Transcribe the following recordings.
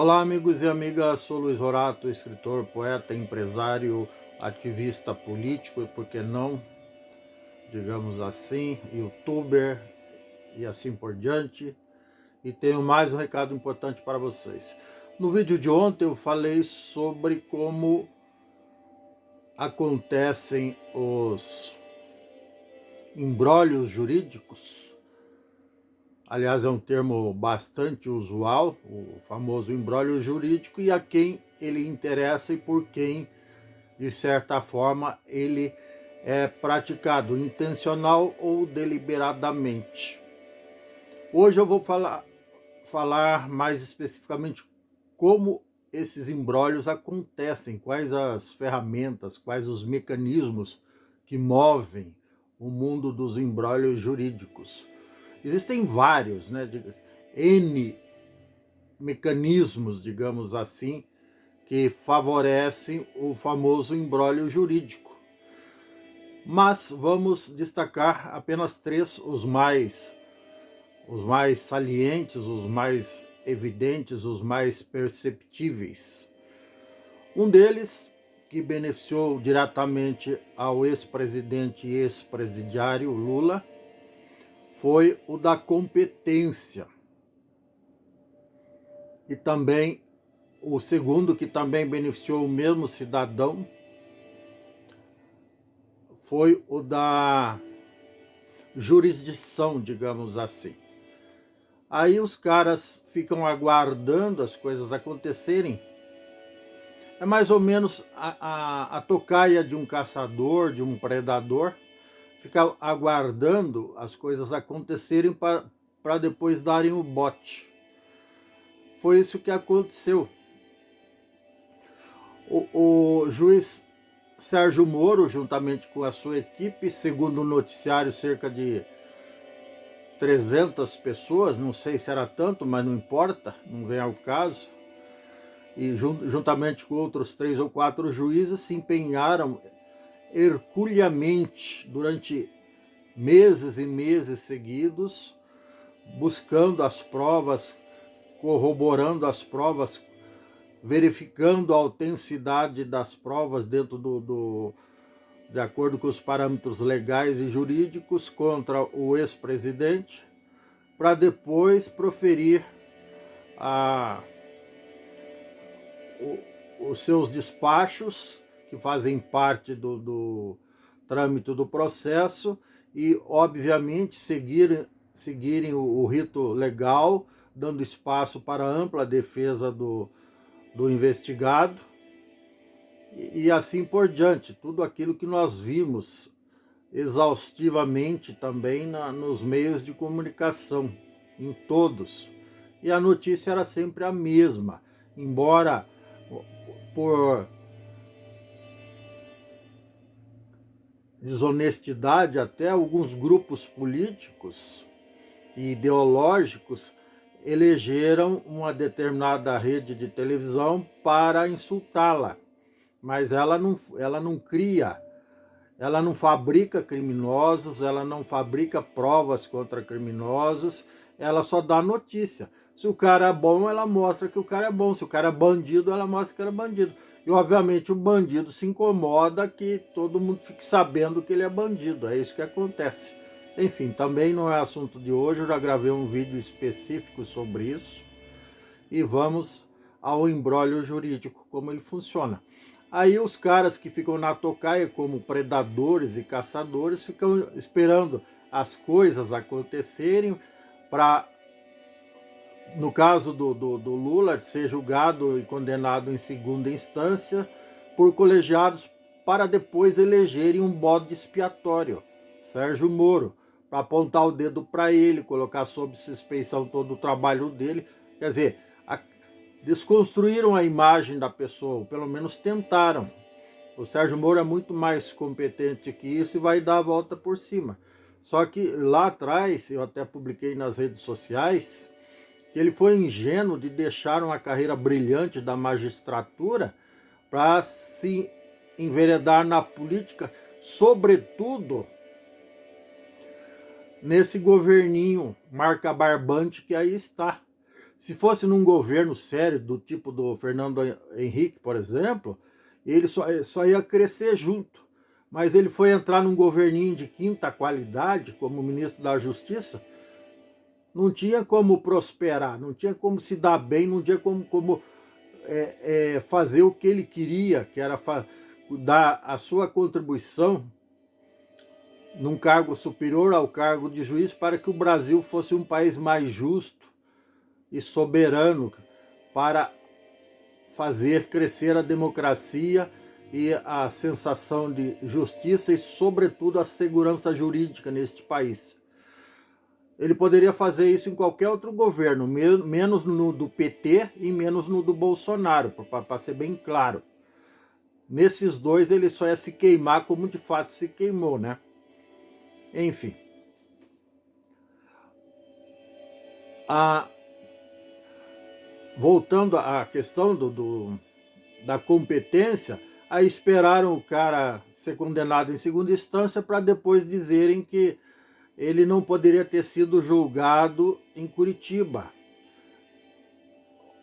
Olá, amigos e amigas. Sou Luiz Horato, escritor, poeta, empresário, ativista político e, por que não, digamos assim, youtuber e assim por diante. E tenho mais um recado importante para vocês. No vídeo de ontem eu falei sobre como acontecem os imbróglios jurídicos. Aliás, é um termo bastante usual, o famoso imbróglio jurídico, e a quem ele interessa e por quem, de certa forma, ele é praticado, intencional ou deliberadamente. Hoje eu vou falar mais especificamente como esses imbróglios acontecem, quais as ferramentas, quais os mecanismos que movem o mundo dos imbróglios jurídicos. Existem vários, N mecanismos, digamos assim, que favorecem o famoso imbróglio jurídico. Mas vamos destacar apenas três, os mais salientes, os mais evidentes, os mais perceptíveis. Um deles, que beneficiou diretamente ao ex-presidente e ex-presidiário Lula, foi o da competência. E também o segundo, que também beneficiou o mesmo cidadão, foi o da jurisdição, digamos assim. Aí os caras ficam aguardando as coisas acontecerem. É mais ou menos a tocaia de um caçador, de um predador, fica aguardando as coisas acontecerem para depois darem o bote. Foi isso que aconteceu. O juiz Sérgio Moro, juntamente com a sua equipe, segundo o noticiário, cerca de 300 pessoas, não sei se era tanto, mas não importa, não vem ao caso, e juntamente com outros 3 ou 4 juízes, se empenharam herculeamente durante meses e meses seguidos, buscando as provas, corroborando as provas, verificando a autenticidade das provas dentro de acordo com os parâmetros legais e jurídicos contra o ex-presidente, para depois proferir os seus despachos, que fazem parte do trâmite do processo, e, obviamente, seguirem o rito legal, dando espaço para ampla defesa do investigado, e assim por diante. Tudo aquilo que nós vimos exaustivamente também nos meios de comunicação, em todos. E a notícia era sempre a mesma, embora por desonestidade até alguns grupos políticos e ideológicos elegeram uma determinada rede de televisão para insultá-la, mas ela não cria, ela não fabrica criminosos, ela não fabrica provas contra criminosos, ela só dá notícia. Se o cara é bom, ela mostra que o cara é bom. Se o cara é bandido, ela mostra que ele é bandido. E, obviamente, o bandido se incomoda que todo mundo fique sabendo que ele é bandido. É isso que acontece. Enfim, também não é assunto de hoje. Eu já gravei um vídeo específico sobre isso. E vamos ao imbróglio jurídico, como ele funciona. Aí os caras que ficam na tocaia como predadores e caçadores ficam esperando as coisas acontecerem para, no caso do Lula, ser julgado e condenado em segunda instância por colegiados, para depois elegerem um bode expiatório, Sérgio Moro, para apontar o dedo para ele, colocar sob suspeição todo o trabalho dele. Quer dizer, desconstruíram a imagem da pessoa, ou pelo menos tentaram. O Sérgio Moro é muito mais competente que isso e vai dar a volta por cima. Só que lá atrás, eu até publiquei nas redes sociais, que ele foi ingênuo de deixar uma carreira brilhante da magistratura para se enveredar na política, sobretudo nesse governinho marca barbante que aí está. Se fosse num governo sério, do tipo do Fernando Henrique, por exemplo, ele só ia crescer junto. Mas ele foi entrar num governinho de quinta qualidade, como ministro da Justiça, não tinha como prosperar, não tinha como se dar bem, não tinha como fazer o que ele queria, que era dar a sua contribuição num cargo superior ao cargo de juiz para que o Brasil fosse um país mais justo e soberano para fazer crescer a democracia e a sensação de justiça e, sobretudo, a segurança jurídica neste país. Ele poderia fazer isso em qualquer outro governo, menos no do PT e menos no do Bolsonaro, para ser bem claro. Nesses dois ele só ia se queimar como de fato se queimou, né? Enfim. Voltando à questão da competência, aí esperaram o cara ser condenado em segunda instância para depois dizerem que ele não poderia ter sido julgado em Curitiba.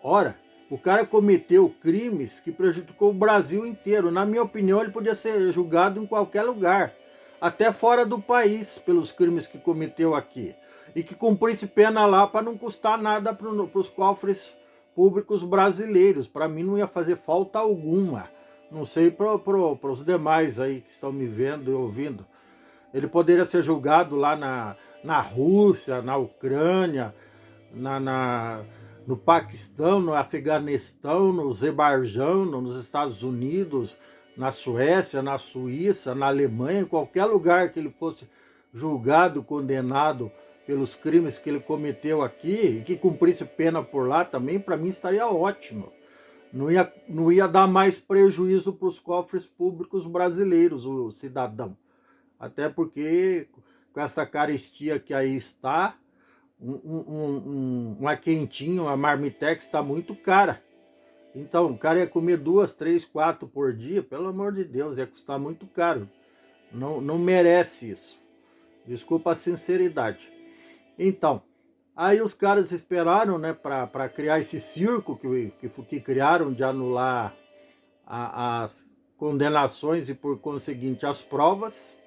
Ora, o cara cometeu crimes que prejudicou o Brasil inteiro. Na minha opinião, ele podia ser julgado em qualquer lugar, até fora do país, pelos crimes que cometeu aqui. E que cumprisse pena lá para não custar nada para os cofres públicos brasileiros. Para mim não ia fazer falta alguma. Não sei para os demais aí que estão me vendo e ouvindo. Ele poderia ser julgado lá na Rússia, na Ucrânia, no Paquistão, no Afeganistão, no Azerbaijão, nos Estados Unidos, na Suécia, na Suíça, na Alemanha, em qualquer lugar que ele fosse julgado, condenado pelos crimes que ele cometeu aqui e que cumprisse pena por lá também, para mim estaria ótimo. Não ia dar mais prejuízo para os cofres públicos brasileiros, o cidadão. Até porque com essa carestia que aí está, uma quentinha, uma marmitex está muito cara. Então, o cara ia comer 2, 3, 4 por dia, pelo amor de Deus, ia custar muito caro. Não merece isso. Desculpa a sinceridade. Então, aí os caras esperaram, né, para criar esse circo que criaram de anular as condenações e, por conseguinte, as provas.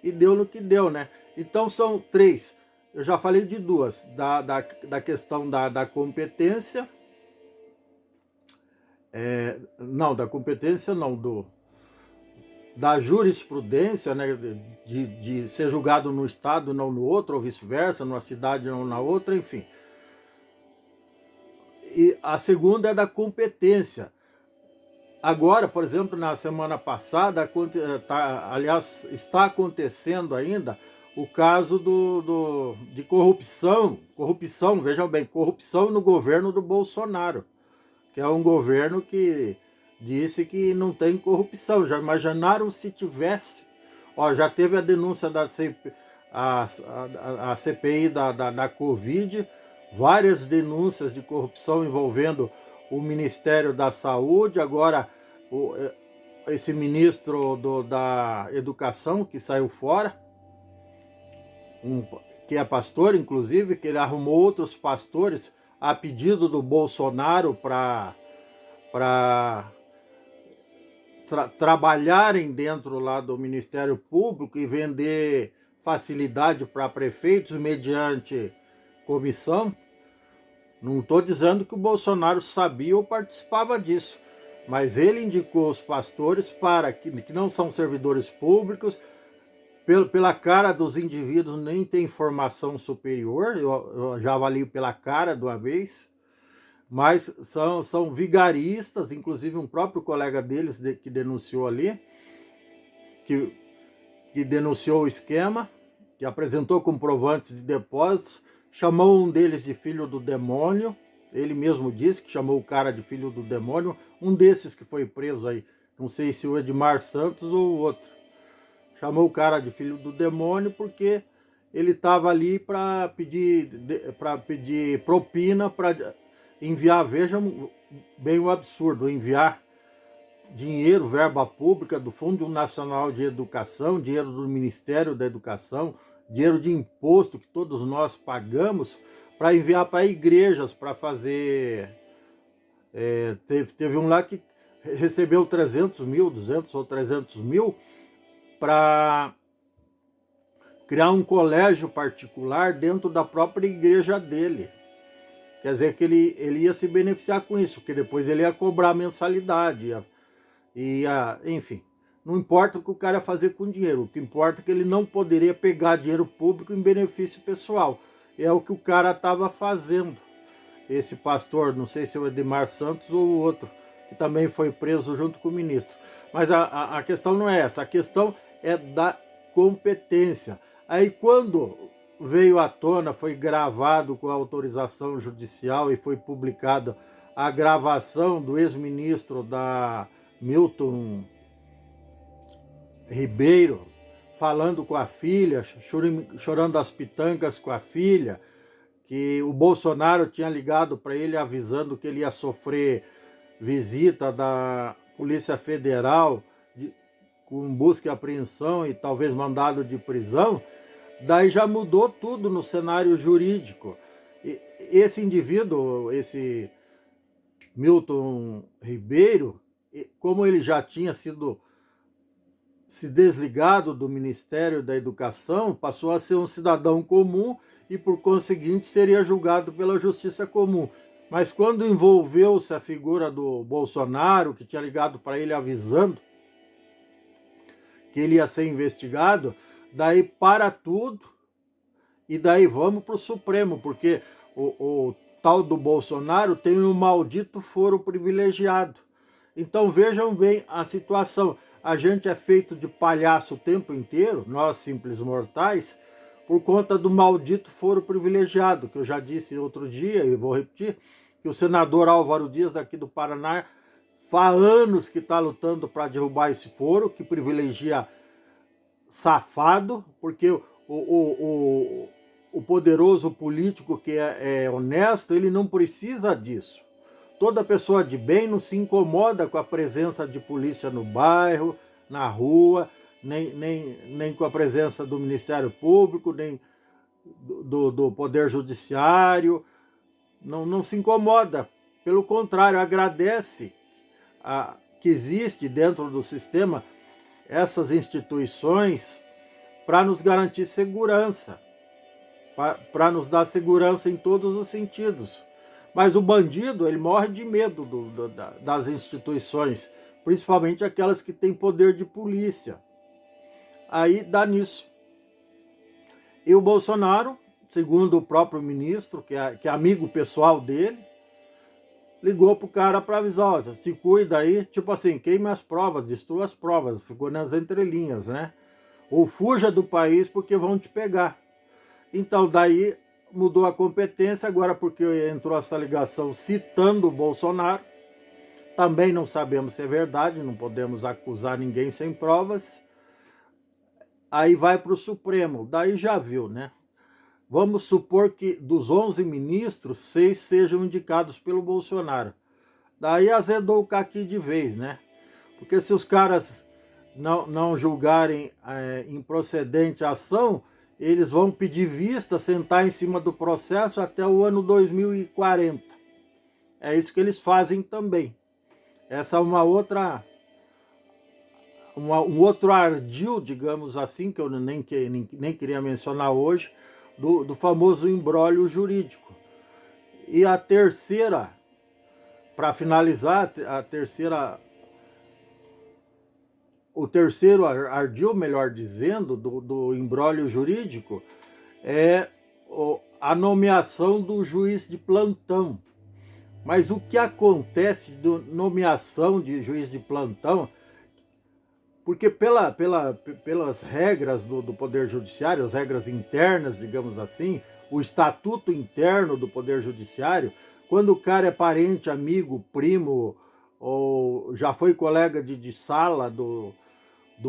E deu no que deu, né? Então são 3. Eu já falei de 2. Da questão da competência. Da competência não. Da jurisprudência, né? De ser julgado no estado, não no outro, ou vice-versa, numa cidade, não na outra, enfim. E a segunda é da competência. Agora, por exemplo, na semana passada, aliás, está acontecendo ainda o caso de corrupção, vejam bem, corrupção no governo do Bolsonaro, que é um governo que disse que não tem corrupção. Já imaginaram se tivesse? Já teve a denúncia da a CPI da Covid, várias denúncias de corrupção envolvendo o Ministério da Saúde, agora esse ministro da Educação que saiu fora, que é pastor, inclusive, que ele arrumou outros pastores a pedido do Bolsonaro para trabalharem dentro lá do Ministério Público e vender facilidade para prefeitos mediante comissão. Não estou dizendo que o Bolsonaro sabia ou participava disso, mas ele indicou os pastores para que não são servidores públicos, pela cara dos indivíduos nem tem formação superior, eu já avalio pela cara de uma vez, mas são vigaristas, inclusive um próprio colega deles que denunciou ali, que denunciou o esquema, que apresentou comprovantes de depósitos, chamou um deles de filho do demônio, ele mesmo disse que chamou o cara de filho do demônio, um desses que foi preso aí, não sei se o Edmar Santos ou o outro, chamou o cara de filho do demônio porque ele estava ali para pedir propina, para enviar, vejam bem o absurdo, enviar dinheiro, verba pública do Fundo Nacional de Educação, dinheiro do Ministério da Educação, dinheiro de imposto que todos nós pagamos para enviar para igrejas, para fazer... teve um lá que recebeu 300 mil, 200 ou 300 mil, para criar um colégio particular dentro da própria igreja dele. Quer dizer que ele ia se beneficiar com isso, porque depois ele ia cobrar mensalidade, enfim. Não importa o que o cara ia fazer com o dinheiro, o que importa é que ele não poderia pegar dinheiro público em benefício pessoal. É o que o cara estava fazendo. Esse pastor, não sei se é o Edmar Santos ou o outro, que também foi preso junto com o ministro. Mas a questão não é essa, a questão é da competência. Aí quando veio à tona, foi gravado com autorização judicial e foi publicada a gravação do ex-ministro da Milton Ribeiro, falando com a filha, chorando as pitangas com a filha, que o Bolsonaro tinha ligado para ele avisando que ele ia sofrer visita da Polícia Federal com busca e apreensão e talvez mandado de prisão, daí já mudou tudo no cenário jurídico. Esse indivíduo, esse Milton Ribeiro, como ele já tinha se desligado do Ministério da Educação, passou a ser um cidadão comum e, por conseguinte, seria julgado pela justiça comum. Mas quando envolveu-se a figura do Bolsonaro, que tinha ligado para ele avisando que ele ia ser investigado, daí para tudo e daí vamos para o Supremo, porque o tal do Bolsonaro tem um maldito foro privilegiado. Então vejam bem a situação. A gente é feito de palhaço o tempo inteiro, nós simples mortais, por conta do maldito foro privilegiado, que eu já disse outro dia, e vou repetir, que o senador Álvaro Dias, daqui do Paraná, há anos que está lutando para derrubar esse foro, que privilegia safado, porque o poderoso político que é honesto, ele não precisa disso. Toda pessoa de bem não se incomoda com a presença de polícia no bairro, na rua, nem com a presença do Ministério Público, nem do Poder Judiciário. Não se incomoda. Pelo contrário, agradece que existe dentro do sistema essas instituições para nos garantir segurança, para nos dar segurança em todos os sentidos. Mas o bandido, ele morre de medo das instituições, principalmente aquelas que têm poder de polícia. Aí dá nisso. E o Bolsonaro, segundo o próprio ministro, que é amigo pessoal dele, ligou pro cara para avisar, ó, se cuida aí, tipo assim, queime as provas, destrua as provas, ficou nas entrelinhas, né? Ou fuja do país porque vão te pegar. Então daí mudou a competência, agora porque entrou essa ligação citando o Bolsonaro, também não sabemos se é verdade, não podemos acusar ninguém sem provas, aí vai para o Supremo, daí já viu, né? Vamos supor que dos 11 ministros, 6 sejam indicados pelo Bolsonaro. Daí azedou o caqui de vez, né? Porque se os caras não julgarem improcedente a ação, eles vão pedir vista, sentar em cima do processo até o ano 2040. É isso que eles fazem também. Essa é um outro ardil, digamos assim, que eu nem queria mencionar hoje, do famoso imbróglio jurídico. E a terceira, para finalizar, o terceiro ardil, melhor dizendo, do imbróglio jurídico é a nomeação do juiz de plantão. Mas o que acontece de nomeação de juiz de plantão, porque pelas regras do Poder Judiciário, as regras internas, digamos assim, o estatuto interno do Poder Judiciário, quando o cara é parente, amigo, primo, ou já foi colega de sala do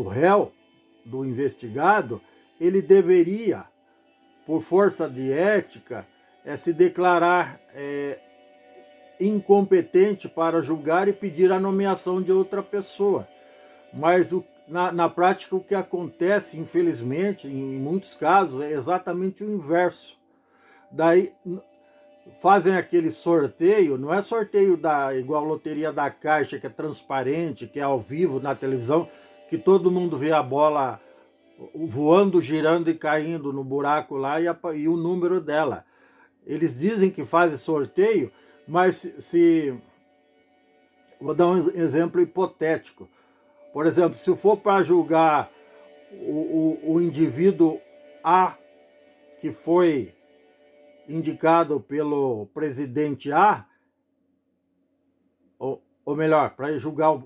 réu, do investigado, ele deveria, por força de ética, se declarar incompetente para julgar e pedir a nomeação de outra pessoa. Mas na prática o que acontece, infelizmente, em muitos casos, é exatamente o inverso. Daí fazem aquele sorteio, não é sorteio igual a loteria da Caixa, que é transparente, que é ao vivo na televisão, que todo mundo vê a bola voando, girando e caindo no buraco lá e o número dela. Eles dizem que fazem sorteio, mas vou dar um exemplo hipotético. Por exemplo, se for para julgar o indivíduo A, que foi indicado pelo presidente A, ou melhor, para julgar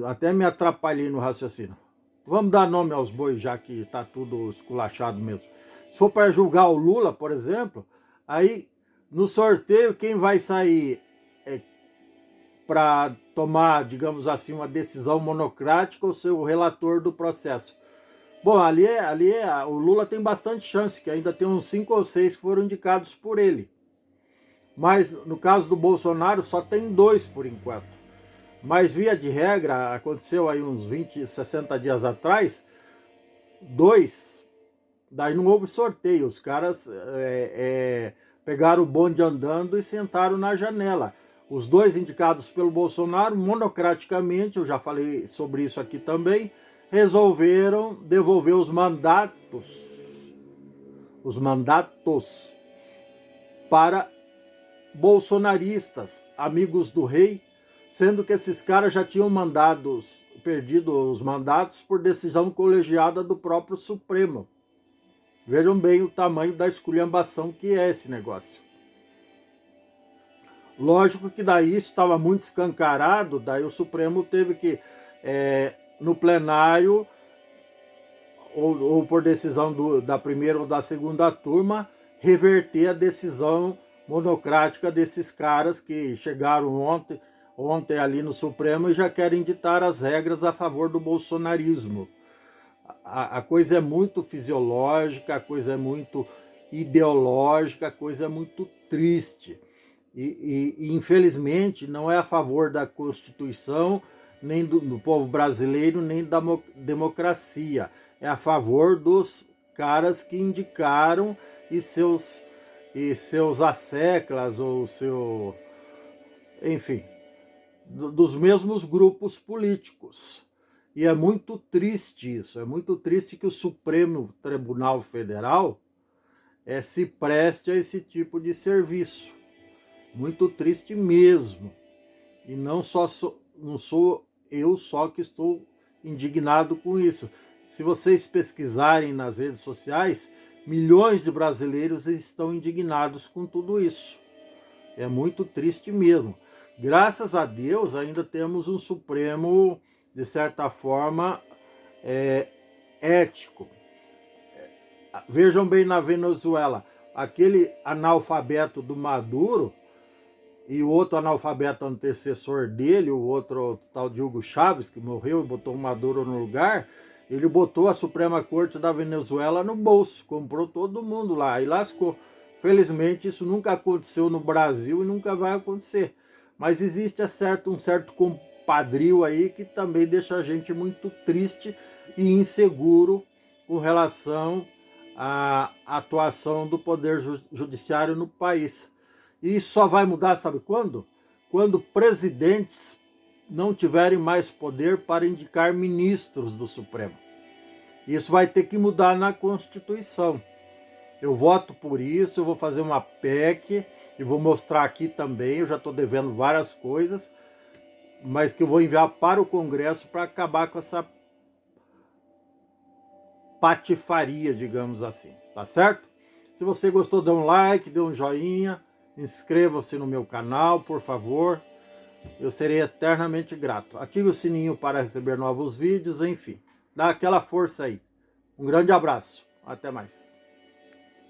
até me atrapalhei no raciocínio. Vamos dar nome aos bois, já que está tudo esculachado mesmo. Se for para julgar o Lula, por exemplo, aí no sorteio quem vai sair para tomar, digamos assim, uma decisão monocrática ou ser o relator do processo? Bom, o Lula tem bastante chance, que ainda tem uns 5 ou 6 que foram indicados por ele. Mas no caso do Bolsonaro só tem 2 por enquanto. Mas via de regra, aconteceu aí uns 20, 60 dias atrás, 2, daí não houve sorteio, os caras pegaram o bonde andando e sentaram na janela. Os 2 indicados pelo Bolsonaro, monocraticamente, eu já falei sobre isso aqui também, resolveram devolver os mandatos para bolsonaristas, amigos do rei, sendo que esses caras já tinham perdido os mandatos por decisão colegiada do próprio Supremo. Vejam bem o tamanho da esculhambação que é esse negócio. Lógico que daí isso estava muito escancarado, daí o Supremo teve que, no plenário, ou por decisão da primeira ou da segunda turma, reverter a decisão monocrática desses caras que chegaram ontem ali no Supremo e já querem ditar as regras a favor do bolsonarismo. A coisa é muito fisiológica, a coisa é muito ideológica, a coisa é muito triste. E infelizmente não é a favor da Constituição, nem do povo brasileiro, nem da democracia. É a favor dos caras que indicaram e seus asseclas, ou enfim, dos mesmos grupos políticos. E é muito triste isso, é muito triste que o Supremo Tribunal Federal se preste a esse tipo de serviço. Muito triste mesmo. E não sou eu só que estou indignado com isso. Se vocês pesquisarem nas redes sociais, milhões de brasileiros estão indignados com tudo isso. É muito triste mesmo. Graças a Deus ainda temos um Supremo, de certa forma, ético. Vejam bem na Venezuela, aquele analfabeto do Maduro e o outro analfabeto antecessor dele, o outro tal de Hugo Chávez, que morreu e botou o Maduro no lugar, ele botou a Suprema Corte da Venezuela no bolso, comprou todo mundo lá e lascou. Felizmente isso nunca aconteceu no Brasil e nunca vai acontecer. Mas existe um certo compadrio aí que também deixa a gente muito triste e inseguro com relação à atuação do Poder Judiciário no país. E isso só vai mudar, sabe quando? Quando presidentes não tiverem mais poder para indicar ministros do Supremo. Isso vai ter que mudar na Constituição. Eu voto por isso, eu vou fazer uma PEC e vou mostrar aqui também, eu já estou devendo várias coisas, mas que eu vou enviar para o Congresso para acabar com essa patifaria, digamos assim, tá certo? Se você gostou, dê um like, dê um joinha, inscreva-se no meu canal, por favor, eu serei eternamente grato. Ative o sininho para receber novos vídeos, enfim, dá aquela força aí. Um grande abraço, até mais.